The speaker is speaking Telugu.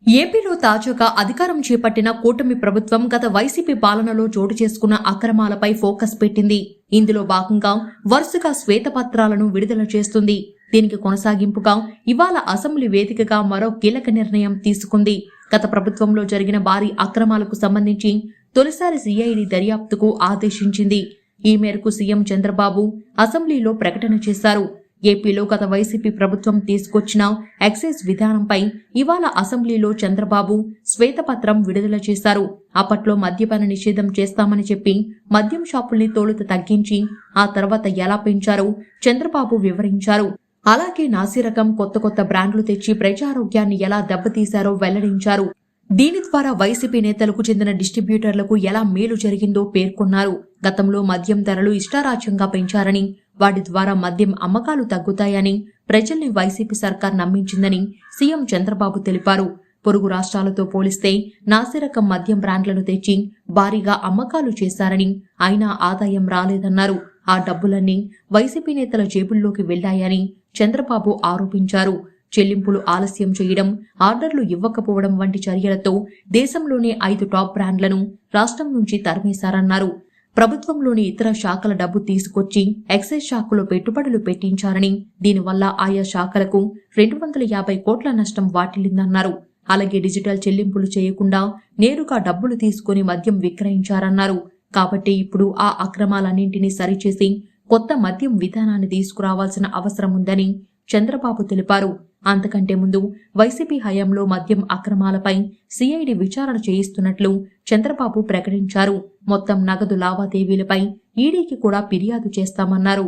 ఏపీలో తాజాగా అధికారం చేపట్టిన కూటమి ప్రభుత్వం గత వైసీపీ పాలనలో చోటు చేసుకున్న అక్రమాలపై ఫోకస్ పెట్టింది. ఇందులో భాగంగా వరుసగా శ్వేతపత్రాలను విడుదల చేస్తుంది. దీనికి కొనసాగింపుగా ఇవాళ అసెంబ్లీ వేదికగా మరో కీలక నిర్ణయం తీసుకుంది. గత ప్రభుత్వంలో జరిగిన భారీ అక్రమాలకు సంబంధించి తొలిసారి సిఐడి దర్యాప్తుకు ఆదేశించింది. ఈ మేరకు సీఎం చంద్రబాబు అసెంబ్లీలో ప్రకటన చేశారు. ఏపీలో గత వైసీపీ ప్రభుత్వం తీసుకొచ్చిన ఎక్సైజ్ విధానంపై ఇవాళ అసెంబ్లీలో చంద్రబాబు శ్వేతపత్రం విడుదల చేశారు. అప్పట్లో మద్యపాన నిషేధం చేస్తామని చెప్పి మద్యం షాపుల్ని తోలుత తగ్గించి ఆ తర్వాత ఎలా పెంచారో చంద్రబాబు వివరించారు. అలాగే నాసిరకం కొత్త బ్రాండ్లు తెచ్చి ప్రజారోగ్యాన్ని ఎలా దెబ్బతీశారో వెల్లడించారు. దీని ద్వారా వైసీపీ నేతలకు చెందిన డిస్ట్రిబ్యూటర్లకు ఎలా మేలు జరిగిందో పేర్కొన్నారు. గతంలో మద్యం ధరలు ఇష్టారాజ్యంగా పెంచారని, వాటి ద్వారా మద్యం అమ్మకాలు తగ్గుతాయని ప్రజల్ని వైసీపీ సర్కార్ నమ్మించిందని సీఎం చంద్రబాబు తెలిపారు. పొరుగు రాష్ట్రాలతో పోలిస్తే నాసిరకం మద్యం బ్రాండ్లను తెచ్చి భారీగా అమ్మకాలు చేశారని, అయినా ఆదాయం రాలేదన్నారు. ఆ డబ్బులన్నీ వైసీపీ నేతల జేబుల్లోకి వెళ్లాయని చంద్రబాబు ఆరోపించారు. చెల్లింపులు ఆలస్యం చేయడం, ఆర్డర్లు ఇవ్వకపోవడం వంటి చర్యలతో దేశంలోనే 5 టాప్ బ్రాండ్లను రాష్ట్రం నుంచి తరిమేశారన్నారు. ప్రభుత్వంలోని ఇతర శాఖల డబ్బు తీసుకొచ్చి ఎక్సైజ్ శాఖలో పెట్టుబడులు పెట్టించారని, దీనివల్ల ఆయా శాఖలకు 250 కోట్ల నష్టం వాటిల్లిందన్నారు. అలాగే డిజిటల్ చెల్లింపులు చేయకుండా నేరుగా డబ్బులు తీసుకుని మద్యం విక్రయించారన్నారు. కాబట్టి ఇప్పుడు ఆ అక్రమాలన్నింటినీ సరిచేసి కొత్త మద్యం విధానాన్ని తీసుకురావాల్సిన అవసరం ఉందని చంద్రబాబు తెలిపారు. అంతకంటే ముందు వైసీపీ హయాంలో మద్యం అక్రమాలపై సిఐడి విచారణ చేయిస్తున్నట్లు చంద్రబాబు ప్రకటించారు. మొత్తం నగదు లావాదేవీలపై ఈడీకి కూడా ఫిర్యాదు చేస్తామన్నారు.